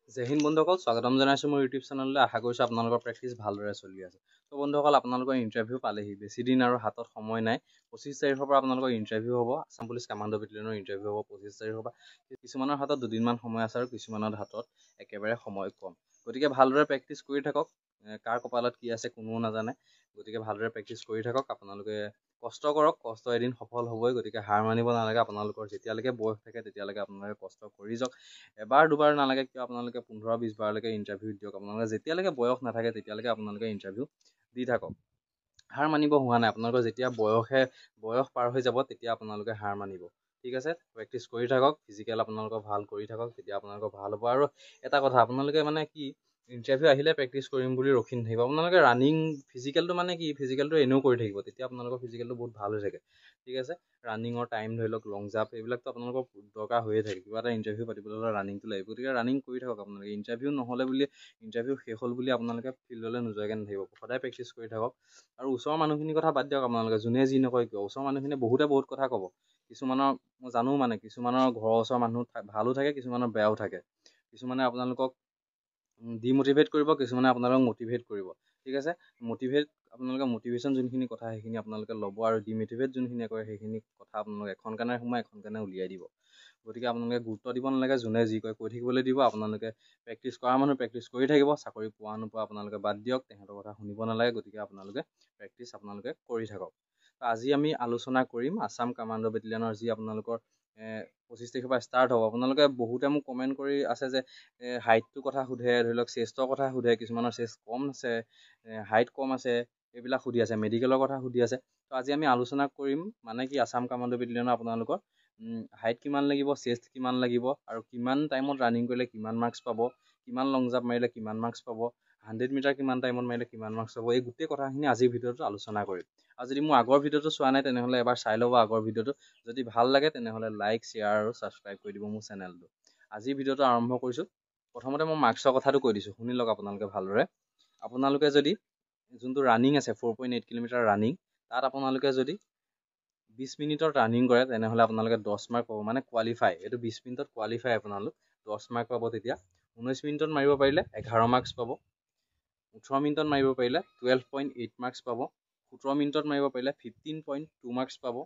জয় হিন্দ বন্ধুসকল, স্বাগতম জনাইছোঁ মোৰ ইউটিউব চেনেললৈ। আশা কৰিছোঁ আপোনালোকৰ প্ৰেক্টিছ ভালদৰে চলি আছে। তো বন্ধুসকল, আপোনালোকৰ ইণ্টাৰভিউ পালেহি, বেছি দিন আৰু হাতত সময় নাই। 25 তাৰিখৰ পৰা আপোনালোকৰ ইণ্টাৰভিউ হ'ব। আছাম পুলিচ কামাণ্ডো বেটেলিয়নৰ ইণ্টাৰভিউ হ'ব 25 তাৰিখৰ পৰা। কিছুমানৰ হাতত দুদিনমান সময় আছে আৰু কিছুমানৰ হাতত একেবাৰে সময় কম। গতিকে ভালদৰে প্ৰেক্টিছ কৰি থাকক। কাৰ কপালত কি আছে কোনেও নাজানে। গতিকে ভালদৰে প্ৰেক্টিছ কৰি থাকক। আপোনালোকে কষ্ট কৰক, কষ্ট এদিন সফল হ'বই। গতিকে হাৰ মানিব নালাগে। আপোনালোকৰ যেতিয়ালৈকে বয়স থাকে তেতিয়ালৈকে আপোনালোকে কষ্ট কৰি যাওক। এবাৰ দুবাৰ নালাগে কিয়, আপোনালোকে 15-20 বাৰলৈকে ইণ্টাৰভিউ দিয়ক। আপোনালোকে যেতিয়ালৈকে বয়স নাথাকে তেতিয়ালৈকে আপোনালোকে ইণ্টাৰভিউ দি থাকক। হাৰ মানিব হোৱা নাই। আপোনালোকৰ যেতিয়া বয়স পাৰ হৈ যাব তেতিয়া আপোনালোকে হাৰ মানিব। ঠিক আছে, প্ৰেক্টিছ কৰি থাকক। ফিজিকেল আপোনালোকৰ ভাল কৰি থাকক, তেতিয়া আপোনালোকৰ ভাল হ'ব। আৰু এটা কথা, আপোনালোকে মানে কি, ইণ্টাৰভিউ আহিলে প্ৰেক্টিছ কৰিম বুলি ৰখি নাথাকিব। আপোনালোকে ৰানিং ফিজিকেলটো মানে কি, ফিজিকেলটো এনেও কৰি থাকিব, তেতিয়া আপোনালোকৰ ফিজিকেলটো বহুত ভাল হৈ থাকে। ঠিক আছে, ৰানিঙৰ টাইম ধৰি লওক, লং জাম্প, এইবিলাকতো আপোনালোকৰ দৰকাৰ হৈয়ে থাকে। কিবা এটা ইণ্টাৰভিউ পাতিবলৈ হ'লে ৰানিংটো লাগিব। গতিকে ৰানিং কৰি থাকক আপোনালোকে। ইণ্টাৰভিউ নহ'লে বুলি, ইণ্টাৰভিউ শেষ হ'ল বুলি আপোনালোকে ফিল্ডলৈ নোযোৱাকৈ নাথাকিব। সদায় প্ৰেক্টিছ কৰি থাকক। আৰু ওচৰৰ মানুহখিনিৰ কথা বাদ দিয়ক। আপোনালোকে যোনে যি নকয় কিয়, ওচৰৰ মানুহখিনিয়ে বহুত কথা ক'ব। কিছুমানৰ, মই জানো মানে, কিছুমানৰ ঘৰৰ ওচৰৰ মানুহ ভালো থাকে, কিছুমানৰ বেয়াও থাকে। কিছুমানে আপোনালোকক ডিমোটিভেট কৰিব, কিছুমানে আপোনালোকক মটিভেট কৰিব। ঠিক আছে, আপোনালোকে মটিভেশ্যন যোনখিনি কথা সেইখিনি আপোনালোকে ল'ব, আৰু ডিমোটিভেট যোনখিনি কৰে সেইখিনি কথা আপোনালোকে এখন কাণে সোমাই এখন কাণে উলিয়াই দিব। গতিকে আপোনালোকে গুৰুত্ব দিব নালাগে। যোনে যি কয় কৈ থাকিবলৈ দিব। আপোনালোকে প্ৰেক্টিছ কৰা মানুহ প্ৰেক্টিছ কৰি থাকিব। চাকৰি পোৱা নোপোৱা আপোনালোকে বাদ দিয়ক, তেহেঁতৰ কথা শুনিব নালাগে। গতিকে আপোনালোকে প্ৰেক্টিছ আপোনালোকে কৰি থাকক। আজি আমি আলোচনা কৰিম আছাম কামাণ্ডো বেটেলিয়নৰ যি আপোনালোকৰ 25 তাৰিখৰ পৰা ষ্টাৰ্ট হ'ব। আপোনালোকে বহুতে মোক কমেণ্ট কৰি আছে যে হাইটটোৰ কথা সোধে, ধৰি লওক চেষ্টৰ কথা সোধে। কিছুমানৰ চেষ্ট কম আছে, হাইট কম আছে, এইবিলাক সুধি আছে। মেডিকেলৰ কথা সুধি আছে। তো আজি আমি আলোচনা কৰিম মানে কি, আছাম কামাণ্ডো বেটেলিয়নৰ আপোনালোকৰ হাইট কিমান লাগিব, চেষ্ট কিমান লাগিব, আৰু কিমান টাইমত ৰানিং কৰিলে কিমান মাৰ্কছ পাব, কিমান লং জাম্প মাৰিলে কিমান মাৰ্কছ পাব, 100 মিটাৰ কিমান টাইমত মাৰিলে কিমান মাৰ্কছ পাব, এই গোটেই কথাখিনি আজিৰ ভিডিঅ'টো আলোচনা কৰিম। আৰু যদি মোৰ আগৰ ভিডিঅ'টো চোৱা নাই তেনেহ'লে এবাৰ চাই ল'ব আগৰ ভিডিঅ'টো। যদি ভাল লাগে তেনেহ'লে লাইক, শ্বেয়াৰ আৰু ছাবস্ক্ৰাইব কৰি দিব মোৰ চেনেলটো। আজিৰ ভিডিঅ'টো আৰম্ভ কৰিছোঁ। প্ৰথমতে মই মাৰ্কছৰ কথাটো কৈ দিছোঁ, শুনি লওক আপোনালোকে ভালদৰে। আপোনালোকে যদি যোনটো ৰানিং আছে 4.8 কিলোমিটাৰ ৰানিং, তাত আপোনালোকে যদি 20 মিনিটত ৰানিং কৰে তেনেহ'লে আপোনালোকে 10 মাৰ্ক পাব, মানে কোৱালিফাই। এইটো 20 মিনিটত কোৱালিফাই আপোনালোক 10 মাৰ্ক পাব। তেতিয়া 19 মিনিটত মাৰিব পাৰিলে 11 মাৰ্কছ পাব। 18 মিনিটত মাৰিব পাৰিলে 12.8 মাৰ্কছ পাব। 17 মিনিটত মাৰিব পাৰিলে 15.2 মাৰ্কছ পাব।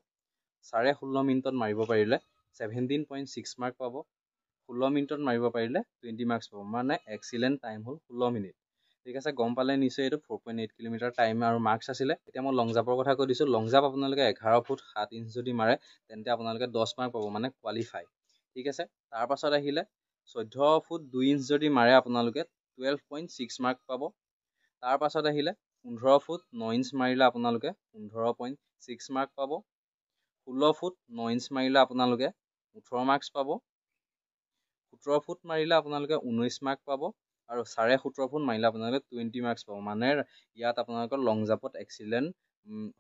16.5 মিনিটত মাৰিব পাৰিলে 17.6 মাৰ্ক পাব। 16 মিনিটত মাৰিব পাৰিলে 20 মাৰ্কছ পাব, মানে এক্সিলেণ্ট টাইম হ'ল 16 মিনিট। ঠিক আছে, গম পালে নিশ্চয়। এইটো 4.8 কিলোমিটাৰ টাইম আৰু মাৰ্কছ আছিলে। এতিয়া মই লং জাম্পৰ কথা কৈ দিছোঁ। লং জাম্প আপোনালোকে 11 ফুট 7 ইঞ্চ যদি মাৰে তেন্তে আপোনালোকে 10 মাৰ্ক পাব, মানে কোৱালিফাই। ঠিক আছে, তাৰপাছত আহিলে 14 ফুট 2 ইঞ্চ যদি মাৰে আপোনালোকে 12.6 মাৰ্ক পাব। তাৰপাছত আহিলে 15 ফুট 9 ইঞ্চ মাৰিলে আপোনালোকে 15.6 মাৰ্ক পাব। 16 ফুট 9 ইঞ্চ মাৰিলে আপোনালোকে 18 মাৰ্কছ পাব। 17 ফুট মাৰিলে আপোনালোকে 19 মাৰ্ক পাব। আৰু 17.5 ফুট মাৰিলে আপোনালোকে 20 মাৰ্কছ পাব, মানে ইয়াত আপোনালোকৰ লং জাম্পত এক্সিলেণ্ট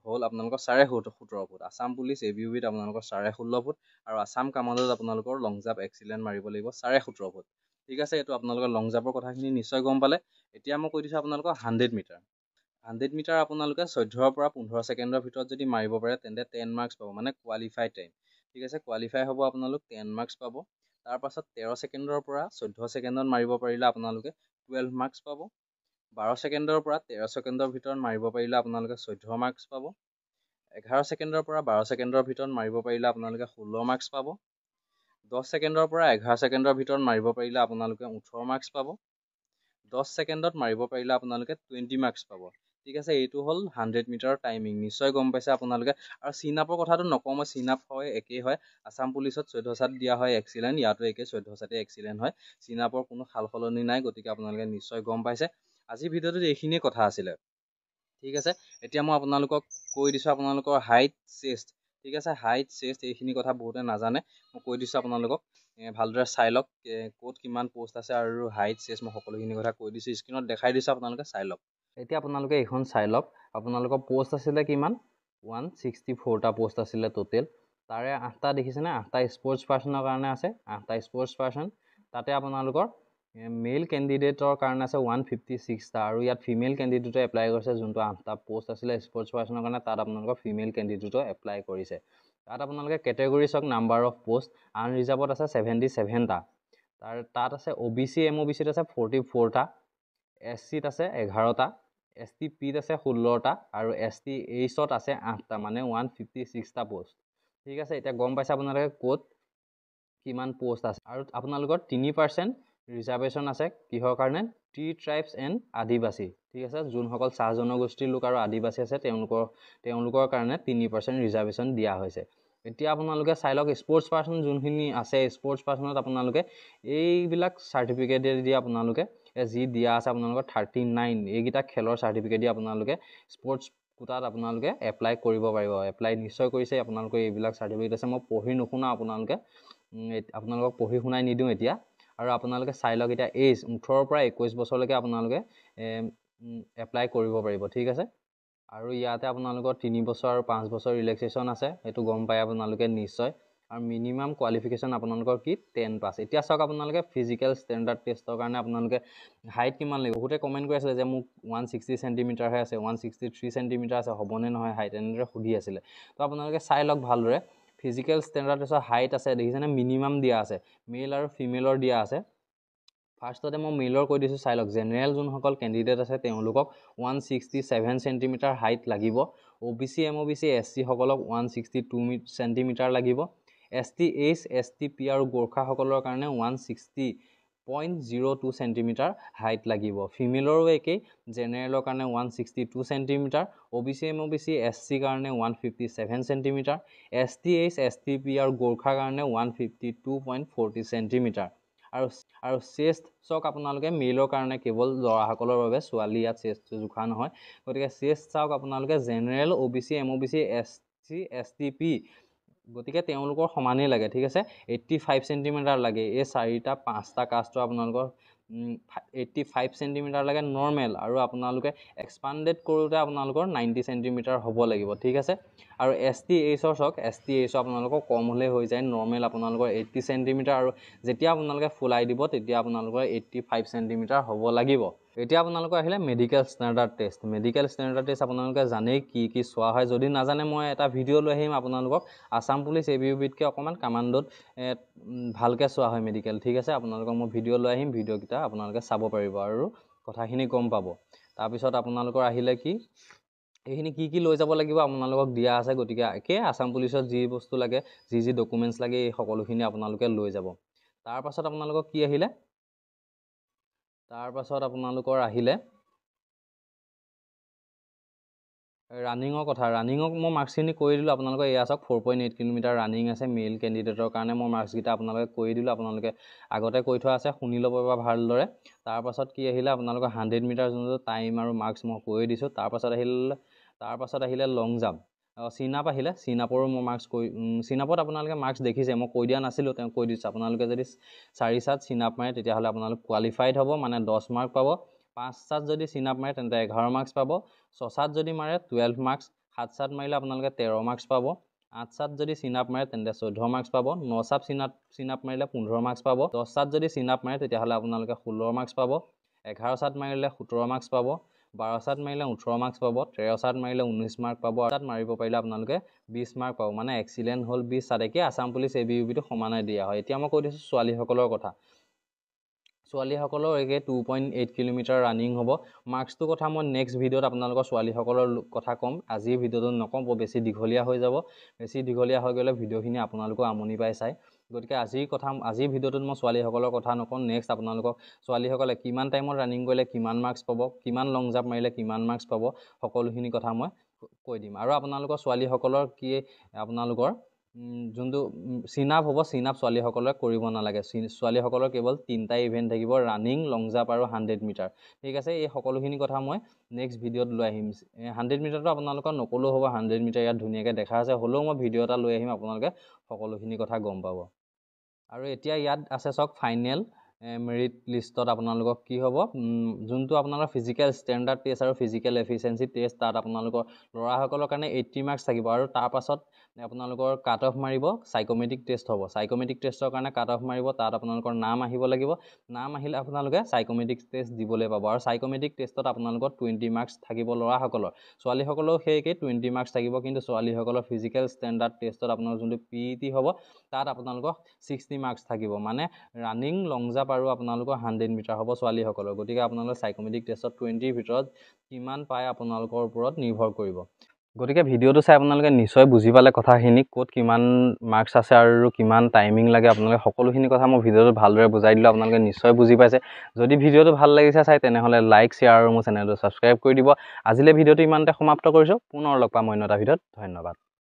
হ'ল আপোনালোকৰ 17.5 ফুট। আছাম পুলিচ ABUBত আপোনালোকৰ 16.5 ফুট, আৰু আছাম কামাণ্ডোত আপোনালোকৰ লং জাম্প এক্সিলেণ্ট মাৰিব লাগিব 17.5 ফুট। ঠিক আছে, এইটো আপোনালোকৰ লং জাম্পৰ কথাখিনি নিশ্চয় গম পালে। এতিয়া মই কৈ দিছোঁ আপোনালোকৰ 100 মিটাৰ। 100 মিটাৰ আপোনালোকে 14 পৰা 15 ছেকেণ্ডৰ ভিতৰত যদি মাৰিব পাৰে তেন্তে 10 মাৰ্কছ পাব, মানে কোৱালিফাই টাইম। ঠিক আছে, কোৱালিফাই হ'ব আপোনালোক 10 মাৰ্কছ পাব। তাৰপাছত 13 ছেকেণ্ডৰ পৰা 14 ছেকেণ্ডত মাৰিব পাৰিলে আপোনালোকে 12 মাৰ্কছ পাব। 12 ছেকেণ্ডৰ পৰা 13 ছেকেণ্ডৰ ভিতৰত মাৰিব পাৰিলে আপোনালোকে 14 মাৰ্কছ পাব। 11 ছেকেণ্ডৰ পৰা 12 ছেকেণ্ডৰ ভিতৰত মাৰিব পাৰিলে আপোনালোকে 16 মাৰ্কছ পাব। 10 ছেকেণ্ডৰ পৰা 11 ছেকেণ্ডৰ ভিতৰত মাৰিব পাৰিলে আপোনালোকে 18 মাৰ্কছ পাব। 10 ছেকেণ্ডত মাৰিব পাৰিলে আপোনালোকে 20 মাৰ্কছ পাব। ঠিক আছে, এইটো হ'ল 100 মিটাৰৰ টাইমিং। নিশ্চয় গম পাইছে আপোনালোকে। আৰু চিন আপৰ কথাটো নকওঁ মই, চিন আপ হয় একেই হয়। আছাম পুলিচত 14 ছাত দিয়া হয় এক্সিলেণ্ট, ইয়াতো একেই 14 ছাতে এক্সিলেণ্ট হয়। চিন আপৰ কোনো সাল সলনি নাই। গতিকে আপোনালোকে নিশ্চয় গম পাইছে। আজিৰ ভিডিঅ'টোত এইখিনিয়ে কথা আছিলে। ঠিক আছে, এতিয়া মই আপোনালোকক কৈ দিছোঁ আপোনালোকৰ হাইট, চেষ্ট। ঠিক আছে, হাইট, চেষ্ট এইখিনি কথা বহুতে নাজানে। মই কৈ দিছোঁ আপোনালোকক, ভালদৰে চাই লওক ক'ত কিমান পষ্ট আছে, আৰু হাইট, চেষ্ট মই সকলোখিনি কথা কৈ দিছোঁ। স্ক্ৰীণত দেখাই দিছোঁ, আপোনালোকে চাই লওক। এতিয়া আপোনালোকে এইখন চাই লওক। আপোনালোকৰ পষ্ট আছিলে কিমান? 164টা পষ্ট আছিলে টোটেল। তাৰে 8টা দেখিছেনে? 8টা স্পৰ্টছ পাৰ্চনৰ কাৰণে আছে। 8টা স্পৰ্টছ পাৰ্চন। তাতে আপোনালোকৰ মেল কেণ্ডিডেটৰ কাৰণে আছে 156টা, আৰু ইয়াত ফিমেল কেণ্ডিডেটো এপ্লাই কৰিছে। যোনটো 8টা পষ্ট আছিলে স্পৰ্টছ পাৰ্চনৰ কাৰণে, তাত আপোনালোকৰ ফিমেল কেণ্ডিডেটো এপ্লাই কৰিছে। তাত আপোনালোকে কেটেগৰী চাওক, নাম্বাৰ অফ পষ্ট। আনৰিজাৰ্ভত আছে 77টা। তাত আছে OBC MOBCত আছে 44টা, SCত আছে 11টা, ST Pত আছে 16টা আৰু ST Hত আছে 8টা, মানে 156টা পোষ্ট। ঠিক আছে, এতিয়া গম পাইছে আপোনালোকে ক'ত কিমান পোষ্ট আছে। আৰু আপোনালোকৰ 3% ৰিজাৰ্ভেশ্যন আছে কিহৰ কাৰণে? ট্ৰি ট্ৰাইবছ এণ্ড আদিবাসী। ঠিক আছে, যোনসকল চাহ জনগোষ্ঠীৰ লোক আৰু আদিবাসী আছে তেওঁলোকৰ কাৰণে 3% ৰিজাৰ্ভেশ্যন দিয়া হৈছে। এতিয়া আপোনালোকে চাই লওক স্পৰ্টছ পাৰ্চন যোনখিনি আছে, স্পৰ্টছ পাৰ্চনত আপোনালোকে এইবিলাক চাৰ্টিফিকেট দি আপোনালোকে যি দিয়া আছে আপোনালোকৰ 39 এইকেইটা খেলৰ চাৰ্টিফিকেট দি আপোনালোকে স্পৰ্টছ কোটাত আপোনালোকে এপ্লাই কৰিব পাৰিব। এপ্লাই নিশ্চয় কৰিছে, আপোনালোকৰ এইবিলাক চাৰ্টিফিকেট আছে। মই পঢ়ি নুশুনা, আপোনালোকক পঢ়ি শুনাই নিদিওঁ এতিয়া। আৰু আপোনালোকে চাই লওক এতিয়া এজ 18 পৰা 21 বছৰলৈকে আপোনালোকে এপ্লাই কৰিব পাৰিব। ঠিক আছে, আৰু ইয়াতে আপোনালোকৰ 3 বছৰ আৰু 5 বছৰ ৰিলেক্সেশ্যন আছে, সেইটো গম পায় আপোনালোকে নিশ্চয়। আৰু মিনিমাম কোৱালিফিকেশ্যন আপোনালোকৰ কি 10 পাছ। এতিয়া চাওক আপোনালোকে ফিজিকেল ষ্টেণ্ডাৰ্ড টেষ্টৰ কাৰণে আপোনালোকে হাইট কিমান লাগিব। বহুতে কমেণ্ট কৰি আছিলে যে মোক 160 চেণ্টিমিটাৰহে আছে, 163 চেণ্টিমিটাৰ আছে, হ'বনে নহয় হাইট, এনেদৰে সুধি আছিলে। তো আপোনালোকে চাই লওক ভালদৰে ফিজিকেল ষ্টেণ্ডাৰ্ড টেষ্টৰ হাইট আছে, দেখিছেনে মিনিমাম দিয়া আছে, মেল আৰু ফিমেলৰ দিয়া আছে। ফাৰ্ষ্টতে মই মেইলৰ কৈ দিছোঁ, চাই লওক জেনেৰেল যোনসকল কেণ্ডিডেট আছে তেওঁলোকক 167 চেণ্টিমিটাৰ হাইট লাগিব। OBC MOBC SC সকলক 162 চেণ্টিমিটাৰ লাগিব। ST H ST P আৰু গোৰ্খাসকলৰ কাৰণে 160.02 চেণ্টিমিটাৰ হাইট লাগিব। ফিমেলৰো একেই, জেনেৰেলৰ কাৰণে 162 চেণ্টিমিটাৰ, OBC MOBC SC কাৰণে 157 centimetre, ST H ST P আৰু গোৰ্খাৰ কাৰণে 152.40 চেণ্টিমিটাৰ। আৰু চেষ্ট চাওক আপোনালোকে মেইলৰ কাৰণে কেৱল ল'ৰাসকলৰ বাবে, ছোৱালী ইয়াত চেষ্ট জোখা নহয়। গতিকে চেষ্ট চাওক আপোনালোকে general OBC MOBC SC ST P গতিকে তেওঁলোকৰ সমানেই লাগে। ঠিক আছে, 85 চেণ্টিমিটাৰ লাগে। এই 4-5টা কাষ্টৰ আপোনালোকৰ 85 চেণ্টিমিটাৰ লাগে নৰ্মেল, আৰু আপোনালোকে এক্সপাণ্ডেড কৰোঁতে আপোনালোকৰ 90 চেণ্টিমিটাৰ হ'ব লাগিব। ঠিক আছে, আৰু ST Hৰ চাওক, ST H আপোনালোকৰ কম হ'লেই হৈ যায়। নৰ্মেল আপোনালোকৰ 80 চেণ্টিমিটাৰ, আৰু যেতিয়া আপোনালোকে ফুলাই দিব তেতিয়া আপোনালোকৰ 85 চেণ্টিমিটাৰ হ'ব লাগিব। এতিয়া আপোনালোকৰ আহিলে medical standard test. Medical standard test আপোনালোকে জানেই কি কি চোৱা হয়। যদি নাজানে মই এটা ভিডিঅ' লৈ আহিম আপোনালোকক, আছাম পুলিচ ABUBতকৈ অকণমান কামাণ্ডোত ভালকৈ চোৱা হয় মেডিকেল। ঠিক আছে, আপোনালোকক মই ভিডিঅ' লৈ আহিম, ভিডিঅ'কেইটা আপোনালোকে চাব পাৰিব আৰু কথাখিনি গম পাব। তাৰপিছত আপোনালোকৰ আহিলে কি এইখিনি কি লৈ যাব লাগিব আপোনালোকক দিয়া আছে। গতিকে একে আছাম পুলিচত যি বস্তু লাগে, যি ডকুমেণ্টছ লাগে, এই সকলোখিনি আপোনালোকে লৈ যাব। তাৰপাছত আপোনালোকৰ কি আহিলে, তাৰপাছত আপোনালোকৰ আহিলে ৰানিঙৰ কথা। ৰানিঙক মই মাৰ্কছখিনি কৰি দিলোঁ আপোনালোকে। এয়া চাওক 4.8 কিলোমিটাৰ ৰানিং আছে মেইল কেণ্ডিডেটৰ কাৰণে। মই মাৰ্কছকেইটা আপোনালোকে কৰি দিলোঁ, আপোনালোকে আগতে কৈ থোৱা আছে, শুনি ল'ব পাৰিব ভালদৰে। তাৰপাছত কি আহিলে আপোনালোকৰ 100 মিটাৰ যোনটো টাইম আৰু মাৰ্কছ মই কৈ দিছোঁ। তাৰপাছত আহিলে লং জাম্প, চিন-আপ আহিলে। চিন-আপৰো মই মাৰ্কছ চিন-আপত আপোনালোকে মাৰ্কছ দেখিছে, মই কৈ দিয়া নাছিলোঁ, তেওঁ কৈ দিছোঁ। আপোনালোকে যদি 4 চিন-আপ মাৰে তেতিয়াহ'লে আপোনালোক কোৱালিফাইড হ'ব, মানে 10 মাৰ্ক পাব। 5 যদি চিন-আপ মাৰে তেন্তে 11 মাৰ্কছ পাব। 6 যদি মাৰে 12 মাৰ্কছ। 7 মাৰিলে আপোনালোকে 13 মাৰ্কছ পাব। 8 যদি চিন-আপ মাৰে তেন্তে 14 মাৰ্কছ পাব। 9 চিন-আপ মাৰিলে 15 মাৰ্কছ পাব। 10 যদি চিন-আপ মাৰে তেতিয়াহ'লে আপোনালোকে 16 মাৰ্কছ পাব। 11 মাৰিলে 17 মাৰ্কছ পাব। 12 মাৰিলে 18 মাৰ্কছ পাব। 13 মাৰিলে 19 মাৰ্ক পাব। আৰু মাৰিব পাৰিলে আপোনালোকে 20 মাৰ্ক পাব, মানে এক্সিলেণ্ট হ'ল 20। তাতেকে আছাম পুলিচ ABUBটো সমানে দিয়া হয়। এতিয়া মই কৈ দিছোঁ ছোৱালীসকলৰ কথা। ছোৱালীসকলৰ একে 2.8 কিলোমিটাৰ ৰানিং হ'ব। মাৰ্কছটোৰ কথা মই নেক্সট ভিডিঅ'ত আপোনালোকৰ ছোৱালীসকলৰ কথা ক'ম, আজিৰ ভিডিঅ'টো নকওঁ, বেছি দীঘলীয়া হৈ যাব। বেছি দীঘলীয়া হৈ গ'লে ভিডিঅ'খিনি আপোনালোকৰ আমনি পাই চাই। গতিকে আজিৰ ভিডিঅ'টোত মই ছোৱালীসকলৰ কথা নকওঁ। নেক্সট আপোনালোকক ছোৱালীসকলে কিমান টাইমত ৰানিং কৰিলে কিমান মাৰ্কছ পাব, কিমান লং জাম্প মাৰিলে কিমান মাৰ্কছ পাব, সকলোখিনি কথা মই কৈ দিম। আৰু আপোনালোকৰ ছোৱালীসকলৰ কি আপোনালোকৰ যোনটো চিন-আপ হ'ব, চিন-আপ ছোৱালীসকলে কৰিব নালাগে। ছোৱালীসকলৰ কেৱল 3টা ইভেণ্ট থাকিব, ৰানিং, লং জাম্প আৰু 100 মিটাৰ। ঠিক আছে, এই সকলোখিনি কথা মই নেক্সট ভিডিঅ'ত লৈ আহিম। 100 মিটাৰটো আপোনালোকক নক'লেও হ'ব, 100 মিটাৰ ইয়াত ধুনীয়াকৈ দেখা আছে, হ'লেও মই ভিডিঅ' এটা লৈ আহিম, আপোনালোকে সকলোখিনি কথা গম পাব। আৰু এতিয়া ইয়াত আছে চাওক ফাইনেল মেৰিট লিষ্টত আপোনালোকক কি হ'ব যোনটো আপোনালোকৰ ফিজিকেল ষ্টেণ্ডাৰ্ড টেষ্ট আৰু ফিজিকেল এফিচিয়েঞ্চি টেষ্ট তাত আপোনালোকৰ ল'ৰাসকলৰ কাৰণে 80 মাৰ্কছ থাকিব আৰু তাৰ পাছত আপোনালোকৰ কাট অফ মাৰিব সাইকোমেট্ৰিক টেষ্ট হ'ব সাইকোমেট্ৰিক টেষ্টৰ কাৰণে কাট অফ মাৰিব তাত আপোনালোকৰ নাম আহিব লাগিব নাম আহিলে আপোনালোকে সাইকোমেট্ৰিক টেষ্ট দিবলৈ পাব আৰু সাইকোমেট্ৰিক টেষ্টত আপোনালোকৰ 20 মাৰ্কছ থাকিব ল'ৰাসকলৰ ছোৱালীসকলেও সেই একেই 20 মাৰ্কছ থাকিব কিন্তু ছোৱালীসকলৰ ফিজিকেল ষ্টেণ্ডাৰ্ড টেষ্টত আপোনালোকৰ যোনটো PET হ'ব তাত আপোনালোকৰ 60 মাৰ্কছ থাকিব মানে ৰানিং লং জাম্প আৰু আপোনালোকৰ 100 মিটাৰ হ'ব ছোৱালীসকলৰ গতিকে আপোনালোকৰ সাইকোমেট্ৰিক টেষ্টত 20ৰ ভিতৰত কিমান পায় আপোনালোকৰ ওপৰত নিৰ্ভৰ কৰিব গতিকে ভিডিঅ'টো চাই আপোনালোকে নিশ্চয় বুজি পালে কথাখিনি ক'ত কিমান মাৰ্কছ আছে আৰু কিমান টাইমিং লাগে আপোনালোকে সকলোখিনি কথা মই ভিডিঅ'টো ভালদৰে বুজাই দিলোঁ আপোনালোকে নিশ্চয় বুজি পাইছে যদি ভিডিঅ'টো ভাল লাগিছে চাই তেনেহ'লে লাইক শ্বেয়াৰ আৰু মোৰ চেনেলটো ছাবস্ক্ৰাইব কৰি দিব আজিলৈ ভিডিঅ'টো ইমানতে সমাপ্ত কৰিছোঁ পুনৰ লগ পাম অন্য এটা ভিডিঅ'ত ধন্যবাদ